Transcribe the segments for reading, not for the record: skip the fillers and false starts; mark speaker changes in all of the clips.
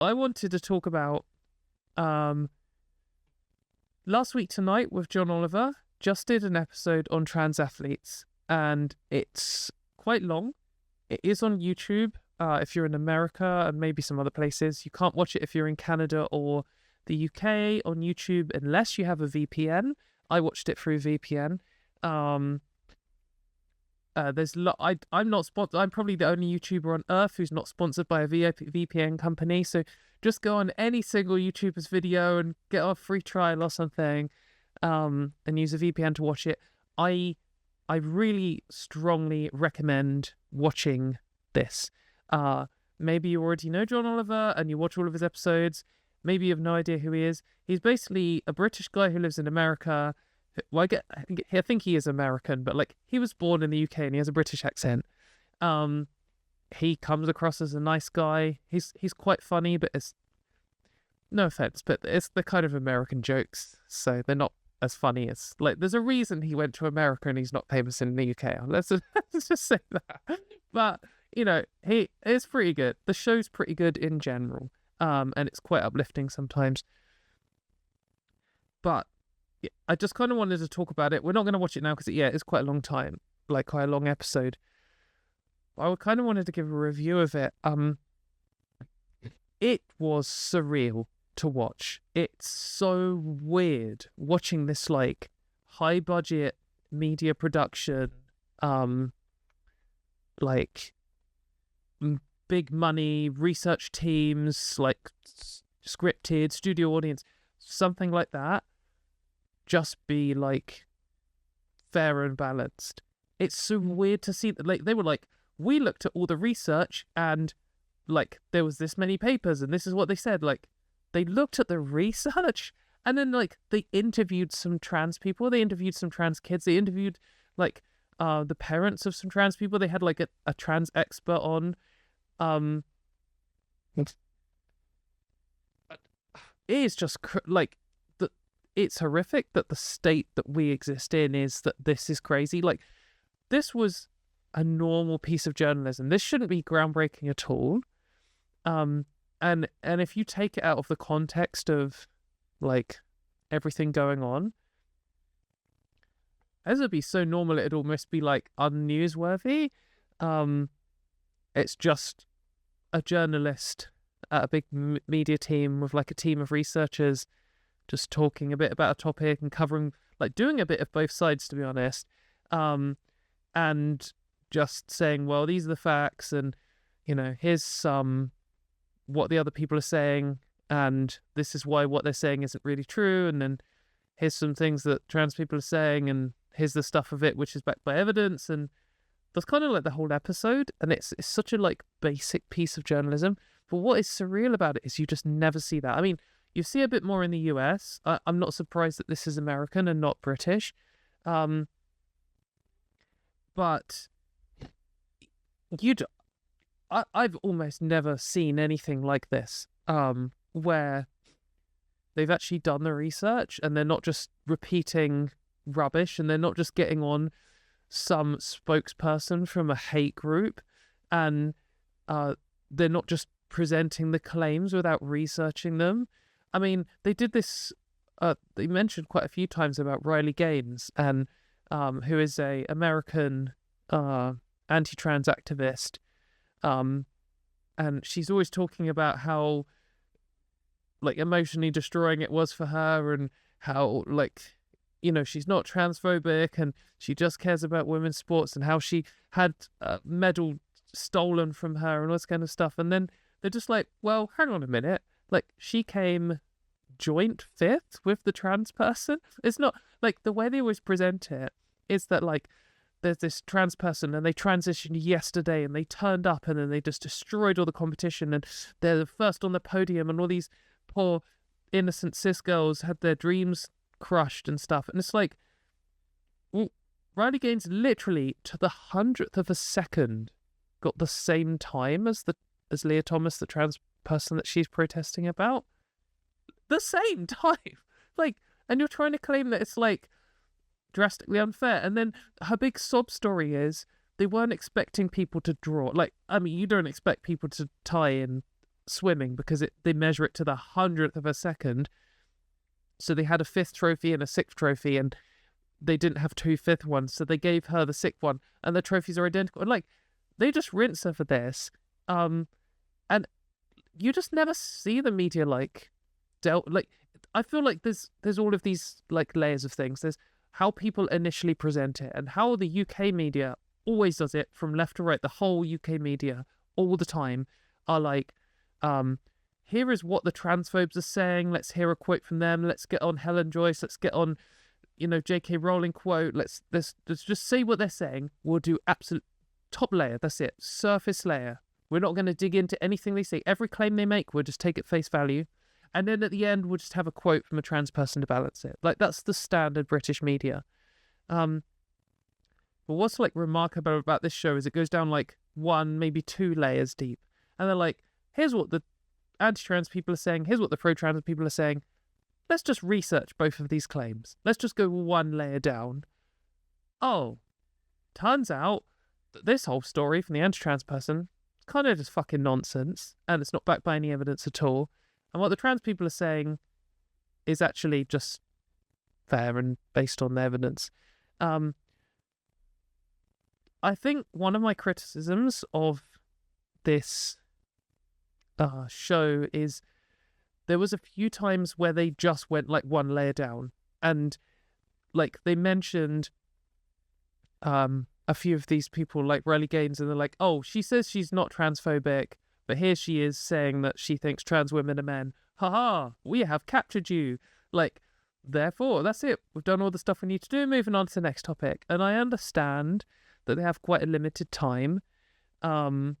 Speaker 1: I wanted to talk about last week tonight with John Oliver. Just did an episode on trans athletes, and it's quite long. It is on YouTube if you're in America and maybe some other places. You can't watch it if you're in Canada or the UK on YouTube unless you have a VPN. I watched it through VPN. I'm not sponsored. I'm probably the only YouTuber on earth who's not sponsored by a VPN company. So just go on any single YouTuber's video and get a free trial or something, and use a VPN to watch it. I really strongly recommend watching this. Maybe you already know John Oliver and you watch all of his episodes. Maybe you have no idea who he is. He's basically a British guy who lives in America. Well, I think he is American, but like he was born in the UK and he has a British accent. He comes across as a nice guy. He's quite funny, but it's no offense, but it's the kind of American jokes, so they're not as funny as like. There's a reason he went to America and he's not famous in the UK. Let's just say that. But you know, he is pretty good. The show's pretty good in general, and it's quite uplifting sometimes. But yeah, I just kind of wanted to talk about it. We're not going to watch it now because it's quite a long time, like quite a long episode. I kind of wanted to give a review of it. It was surreal to watch. It's so weird watching this like high budget media production, like big money research teams, like scripted studio audience, something like that, just be like fair and balanced. It's so weird to see that like they were like, we looked at all the research and like there was this many papers and this is what they said. Like they looked at the research and then like they interviewed some trans people, they interviewed some trans kids, they interviewed like the parents of some trans people. They had like a trans expert on. It is just like it's horrific that the state that we exist in is that this is crazy. Like this was a normal piece of journalism. This shouldn't be groundbreaking at all. And if you take it out of the context of like everything going on, as it'd be so normal it'd almost be like unnewsworthy. It's just a journalist at a big media team with like a team of researchers just talking a bit about a topic and covering, like doing a bit of both sides, to be honest, and just saying, well, these are the facts, and you know, here's what the other people are saying, and this is why what they're saying isn't really true, and then here's some things that trans people are saying, and here's the stuff of it which is backed by evidence. And that's kind of like the whole episode, and it's such a like basic piece of journalism. But what is surreal about it is you just never see that. I mean, you see a bit more in the US. I'm not surprised that this is American and not British. But I've almost never seen anything like this, where they've actually done the research and they're not just repeating rubbish, and they're not just getting on some spokesperson from a hate group, and they're not just presenting the claims without researching them. I mean, they did this, they mentioned quite a few times about Riley Gaines, and who is a American anti-trans activist, and she's always talking about how like emotionally destroying it was for her, and how like, you know, she's not transphobic and she just cares about women's sports, and how she had a medal stolen from her and all this kind of stuff. And then they're just like, well, hang on a minute, like she came joint fifth with the trans person. It's not like the way they always present it is that like there's this trans person and they transitioned yesterday and they turned up and then they just destroyed all the competition and they're the first on the podium, and all these poor innocent cis girls had their dreams crushed and stuff. And it's like, well, Riley Gaines literally to the 100th of a second got the same time as Leah Thomas, the trans person that she's protesting about. The same time. Like, and you're trying to claim that it's like drastically unfair. And then her big sob story is they weren't expecting people to draw. Like, I mean, you don't expect people to tie in swimming because they measure it to the 100th of a second. So they had a 5th trophy and a 6th trophy, and they didn't have 2 5th ones, so they gave her the 6th one, and the trophies are identical. And like, they just rinse her for this, and you just never see the media like I feel like there's all of these like layers of things. There's how people initially present it, and how the UK media always does it from left to right. The whole UK media all the time are like, here is what the transphobes are saying. Let's hear a quote from them. Let's get on Helen Joyce. Let's get on, J.K. Rowling quote. Let's just say what they're saying. We'll do absolute top layer. That's it. Surface layer. We're not going to dig into anything they say. Every claim they make, we'll just take at face value. And then at the end, we'll just have a quote from a trans person to balance it. Like, that's the standard British media. But what's like remarkable about this show is it goes down like 1, maybe 2 layers deep. And they're like, here's what the anti-trans people are saying. Here's what the pro-trans people are saying. Let's just research both of these claims. Let's just go 1 layer down. Oh, turns out that this whole story from the anti-trans person is kind of just fucking nonsense, and it's not backed by any evidence at all. And what the trans people are saying is actually just fair and based on the evidence. I think one of my criticisms of this show is there was a few times where they just went like 1 layer down, and like they mentioned a few of these people like Riley Gaines, and they're like, oh, she says she's not transphobic, but here she is saying that she thinks trans women are men. Haha, we have captured you. Like, therefore, that's it. We've done all the stuff we need to do. Moving on to the next topic. And I understand that they have quite a limited time. And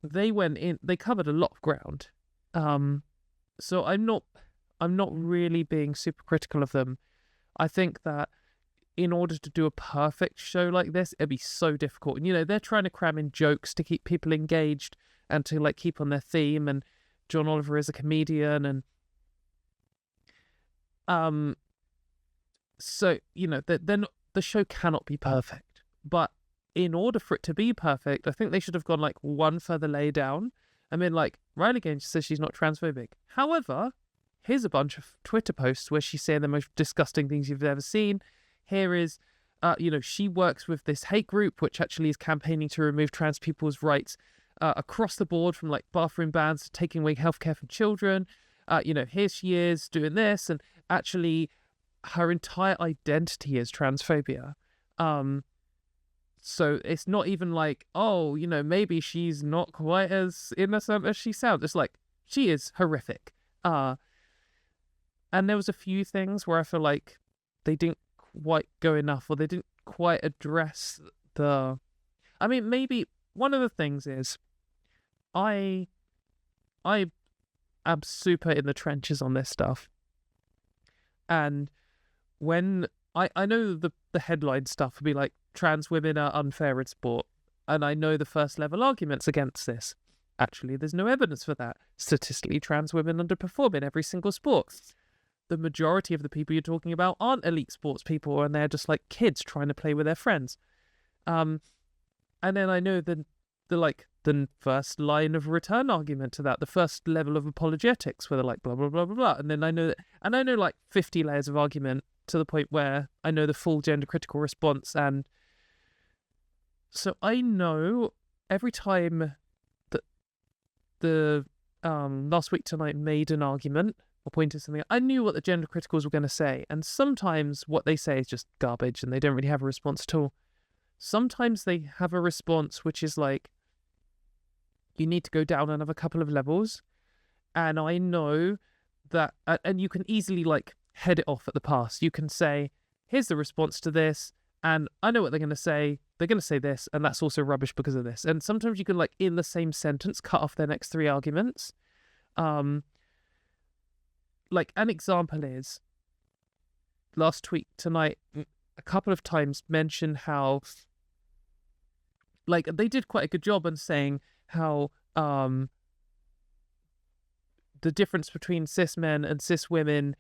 Speaker 1: they went in, they covered a lot of ground. So I'm not really being super critical of them. I think that in order to do a perfect show like this, it'd be so difficult. And, they're trying to cram in jokes to keep people engaged and to, like, keep on their theme. And John Oliver is a comedian. And so, they're not, the show cannot be perfect. But in order for it to be perfect, I think they should have gone, like, 1 further layer down. I mean, like, Riley Gaines says she's not transphobic. However, here's a bunch of Twitter posts where she's saying the most disgusting things you've ever seen. Here is, she works with this hate group, which actually is campaigning to remove trans people's rights across the board, from like bathroom bans to taking away healthcare from children. Here she is doing this, and actually her entire identity is transphobia. So it's not even like, oh, maybe she's not quite as innocent as she sounds. It's like, she is horrific. And there was a few things where I feel like they didn't quite go enough, or they didn't quite address maybe one of the things is I am super in the trenches on this stuff, and when I know the headline stuff would be like, trans women are unfair in sport, and I know the first level arguments against this. Actually, there's no evidence for that. Statistically, trans women underperform in every single sport. The majority of the people you're talking about aren't elite sports people, and they're just like kids trying to play with their friends. And then I know the first line of return argument to that, the first level of apologetics, where they're like blah blah blah blah blah. And then I know like 50 layers of argument to the point where I know the full gender critical response. And so I know every time that the Last Week Tonight made an argument or pointed something, I knew what the gender criticals were going to say. And sometimes what they say is just garbage and they don't really have a response at all. Sometimes they have a response which is like, you need to go down another couple of levels. And I know that, and you can easily like head it off at the pass. You can say, here's the response to this, and I know what they're going to say. They're going to say this, and that's also rubbish because of this. And sometimes you can, like, in the same sentence, cut off their next 3 arguments. Like, an example is, Last Week Tonight, a couple of times mention how, like, they did quite a good job on saying how the difference between cis men and cis women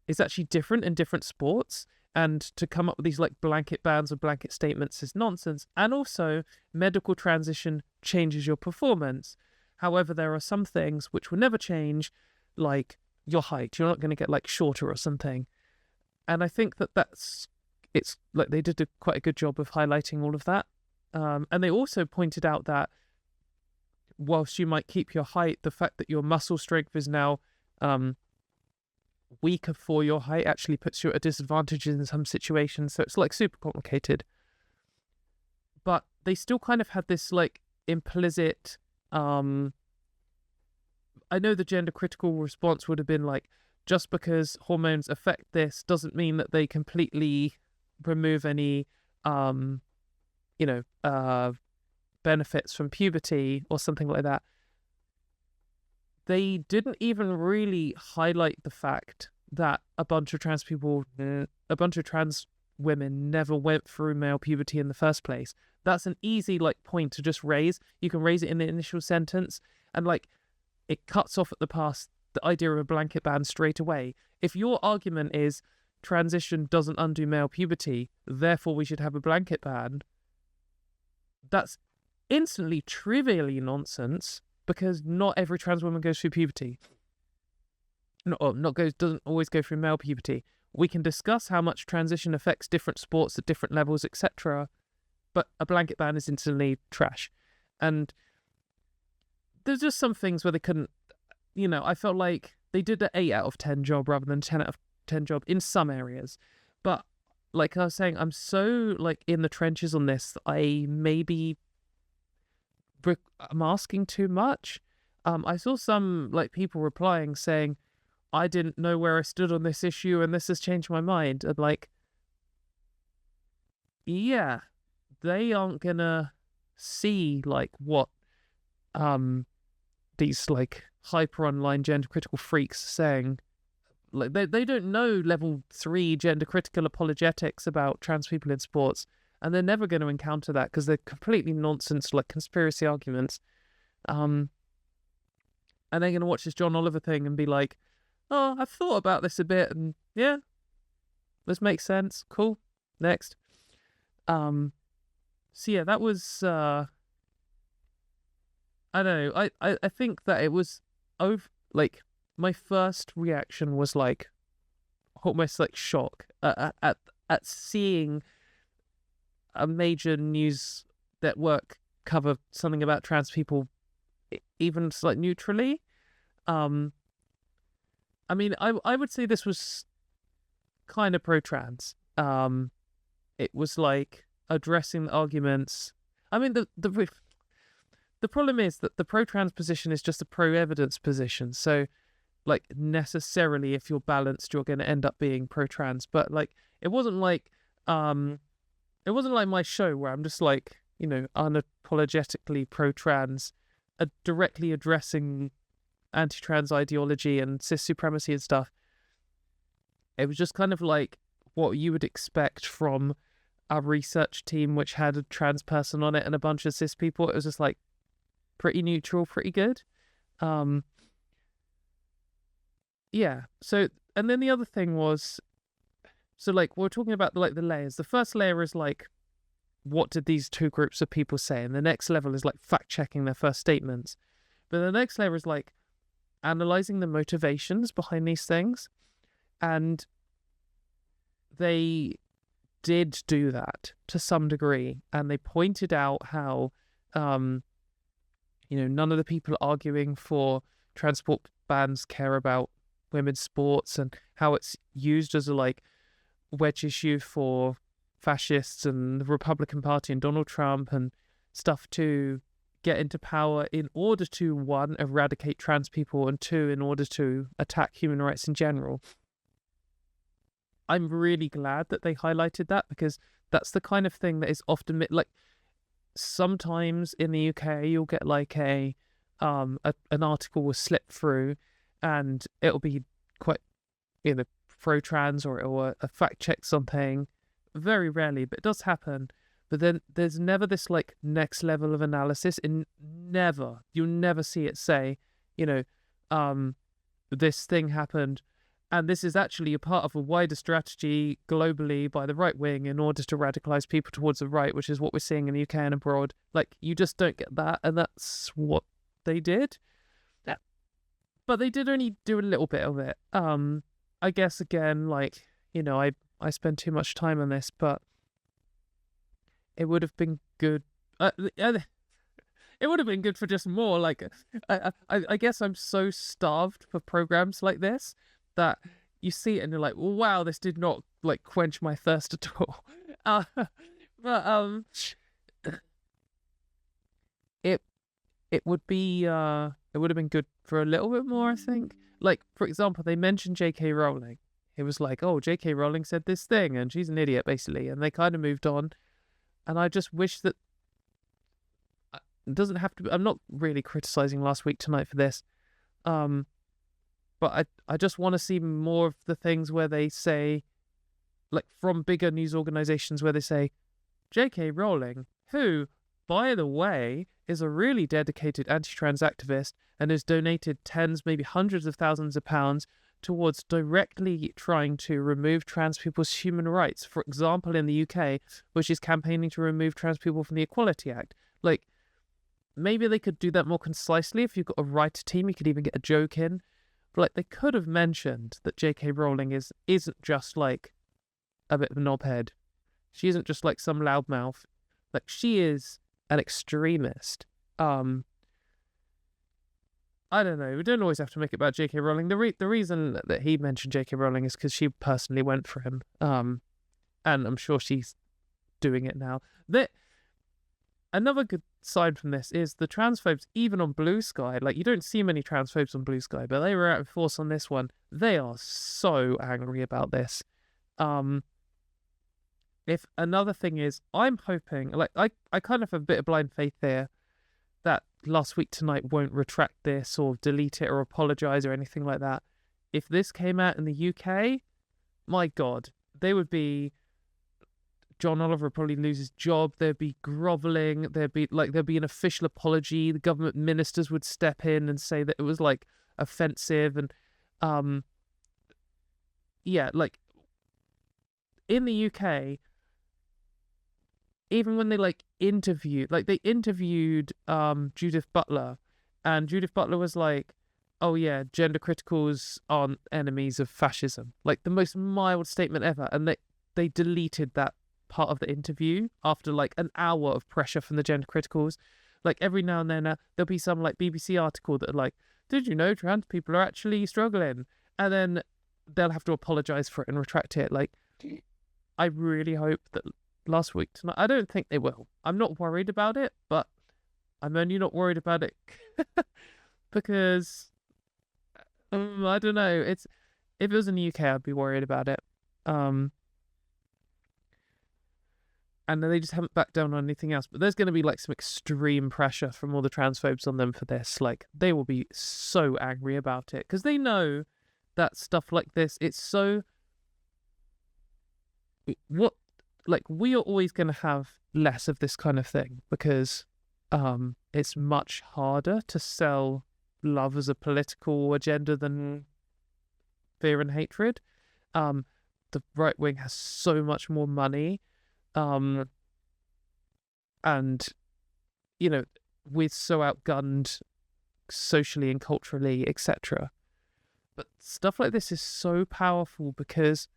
Speaker 1: is actually different in different sports. And to come up with these like blanket bans or blanket statements is nonsense. And also, medical transition changes your performance. However, there are some things which will never change, like your height. You're not going to get like shorter or something. And I think that it's like they did quite a good job of highlighting all of that. And they also pointed out that whilst you might keep your height, the fact that your muscle strength is now weaker for your height actually puts you at a disadvantage in some situations. So it's like super complicated. But they still kind of had this like implicit, I know the gender critical response would have been like, just because hormones affect this doesn't mean that they completely remove any, benefits from puberty or something like that. They didn't even really highlight the fact that a bunch of trans women never went through male puberty in the first place. That's an easy like point to just raise. You can raise it in the initial sentence, and like it cuts off at the idea of a blanket ban straight away. If your argument is transition doesn't undo male puberty, therefore we should have a blanket ban, that's instantly trivially nonsense, because not every trans woman goes through puberty. Doesn't always go through male puberty. We can discuss how much transition affects different sports at different levels, etc. But a blanket ban is instantly trash. And there's just some things where they couldn't, I felt like they did an 8 out of 10 job rather than 10 out of 10 job in some areas. But like I was saying, I'm so like in the trenches on this, I'm asking too much. I saw some like people replying saying, I didn't know where I stood on this issue and this has changed my mind. And like, yeah, they aren't gonna see like what these like hyper online gender critical freaks are saying. Like they don't know level 3 gender critical apologetics about trans people in sports, and they're never going to encounter that because they're completely nonsense, like conspiracy arguments. And they're going to watch this John Oliver thing and be like, oh, I've thought about this a bit, and yeah, this makes sense. Cool. Next. So yeah, that was, I don't know. I think that it was like my first reaction was like almost like shock at seeing a major news network cover something about trans people, even like neutrally. I mean, I would say this was kind of pro-trans. It was like addressing the arguments. I mean, the problem is that the pro-trans position is just a pro-evidence position. So, like, necessarily, if you're balanced, you're going to end up being pro-trans. But like, it wasn't like my show where I'm just like, unapologetically pro-trans, directly addressing anti-trans ideology and cis supremacy and stuff. It was just kind of like what you would expect from a research team which had a trans person on it and a bunch of cis people. It was just like pretty neutral, pretty good. Yeah. So, and then the other thing was, so like we're talking about the layers. The first layer is like, what did these two groups of people say? And the next level is like fact checking their first statements. But the next layer is like analyzing the motivations behind these things. And they did do that to some degree. And they pointed out how, none of the people arguing for transport bans care about women's sports, and how it's used as a like wedge issue for fascists and the Republican Party and Donald Trump and stuff to get into power in order to, 1, eradicate trans people, and 2, in order to attack human rights in general. I'm really glad that they highlighted that, because that's the kind of thing that is often like sometimes in the UK you'll get like an article will slip through and it'll be quite pro-trans, or it will fact check something. Very rarely, but it does happen. But then there's never this like next level of analysis. You'll never see it say, this thing happened And this is actually a part of a wider strategy globally by the right wing in order to radicalize people towards the right, which is what we're seeing in the UK and abroad. Like, you just don't get that, and that's what they did. Yeah. But they did only do a little bit of it. I guess, again, like, you know, I spend too much time on this, but it would have been good. It would have been good for just more. Like, I guess I'm so starved for programs like this that you see it and you're like, well, wow, this did not like quench my thirst at all. But it would be it would have been good for a little bit more, I think. Like, for example, they mentioned J.K. Rowling. It was like, oh, J.K. Rowling said this thing and she's an idiot, basically, and they kind of moved on. And I just wish that it doesn't have to be. I'm not really criticizing Last Week Tonight for this. But I just want to see more of the things where they say, like, from bigger news organizations, where they say, J.K. Rowling, who, by the way, is a really dedicated anti-trans activist and has donated tens, maybe hundreds of thousands of pounds towards directly trying to remove trans people's human rights. For example, in the UK, which is campaigning to remove trans people from the Equality Act. Like, maybe they could do that more concisely. If you've got a writer team, you could even get a joke in. But, like, they could have mentioned that J.K. Rowling isn't just, like, a bit of a knobhead. She isn't just, like, some loudmouth. Like, she is an extremist. I don't know. We don't always have to make it about J.K. Rowling. The reason that he mentioned J.K. Rowling is because she personally went for him. And I'm sure she's doing it now. Another good side from this is the transphobes, even on Blue Sky. Like, you don't see many transphobes on Blue Sky, but they were out in force on this one. They are so angry about this. If another thing is, I'm hoping, like, I kind of have a bit of blind faith here that Last Week Tonight won't retract this or delete it or apologize or anything like that. If this came out in the UK, my God, they would be... John Oliver would probably lose his job. There'd be groveling. There'd be an official apology. The government ministers would step in and say that it was, like, offensive. And yeah, like, in the UK, even when they they interviewed Judith Butler, and Judith Butler was like, oh yeah, gender criticals aren't enemies of fascism. Like, the most mild statement ever. And they deleted that part of the interview after, like, an hour of pressure from the gender criticals. Like, every now and then there'll be some, like, BBC article that are like, did you know trans people are actually struggling? And then they'll have to apologize for it and retract it. Like, I really hope that Last Week Tonight... I don't think they will. I'm not worried about it, but I'm only not worried about it because I don't know. If it was in the UK, I'd be worried about it. And then they just haven't backed down on anything else. But there's going to be, like, some extreme pressure from all the transphobes on them for this. Like, they will be so angry about it because they know that stuff like this, it's so... we are always going to have less of this kind of thing because it's much harder to sell love as a political agenda than fear and hatred. The right wing has so much more money. And, you know, we're so outgunned socially and culturally, etc. But stuff like this is so powerful because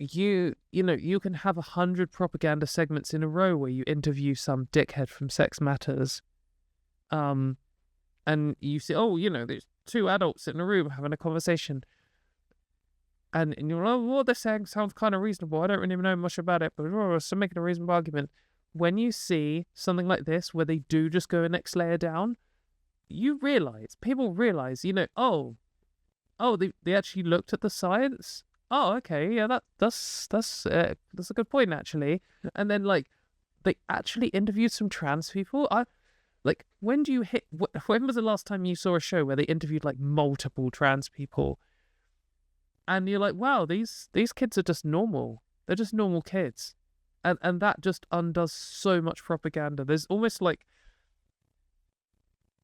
Speaker 1: you can have 100 propaganda segments in a row where you interview some dickhead from Sex Matters, and you see, oh, there's two adults in a room having a conversation. And you're like, oh, what they're saying sounds kind of reasonable. I don't really know much about it, but so making a reasonable argument. When you see something like this, where they do just go a next layer down, people realize, they actually looked at the science. Oh, okay, yeah, that's a good point, actually. And then, like, they actually interviewed some trans people. When was the last time you saw a show where they interviewed, like, multiple trans people? And you're like, wow, these kids are just normal. They're just normal kids. And that just undoes so much propaganda. There's almost like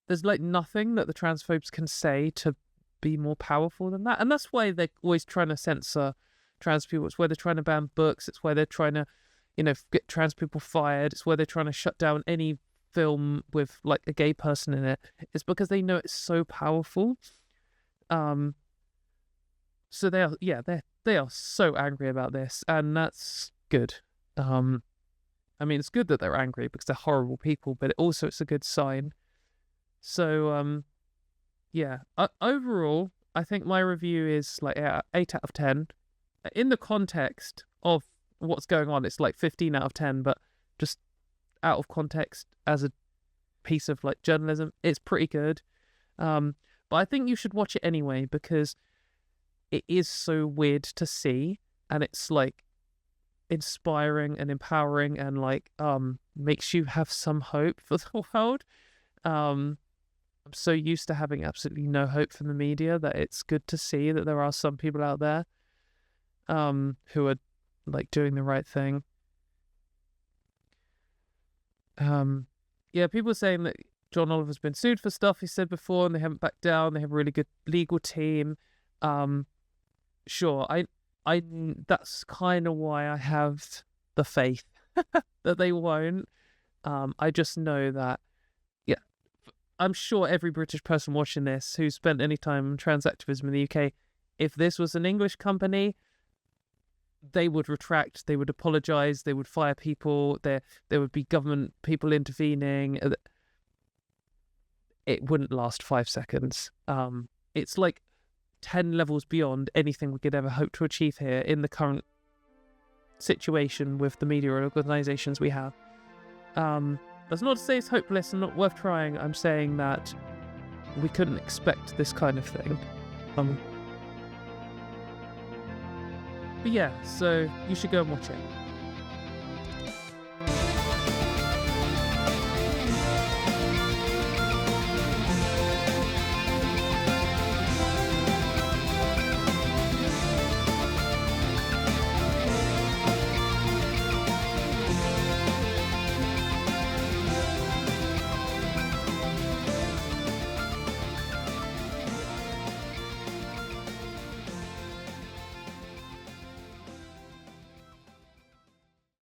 Speaker 1: there's like nothing that the transphobes can say to be more powerful than that. And that's why they're always trying to censor trans people. It's why they're trying to ban books. It's why they're trying to, get trans people fired. It's why they're trying to shut down any film with like a gay person in it. It's because they know it's so powerful. So they are so angry about this, and that's good. I mean, it's good that they're angry because they're horrible people, but it's a good sign. So, overall, I think my review is like 8 out of 10. In the context of what's going on, it's like 15 out of 10, but just out of context as a piece of like journalism, it's pretty good. But I think you should watch it anyway because it is so weird to see, and it's like inspiring and empowering and like makes you have some hope for the world. I'm so used to having absolutely no hope from the media that it's good to see that there are some people out there who are like doing the right thing. People are saying that John Oliver's been sued for stuff he said before and they haven't backed down. They have a really good legal team. Sure, I that's kind of why I have the faith that they won't. I just know that, I'm sure every British person watching this who spent any time on trans activism in the UK, if this was an English company, they would retract, they would apologise, they would fire people, there would be government people intervening. It wouldn't last 5 seconds. It's like 10 levels beyond anything we could ever hope to achieve here in the current situation with the media organisations we have. That's not to say it's hopeless and not worth trying. I'm saying that we couldn't expect this kind of thing. But yeah, so you should go and watch it.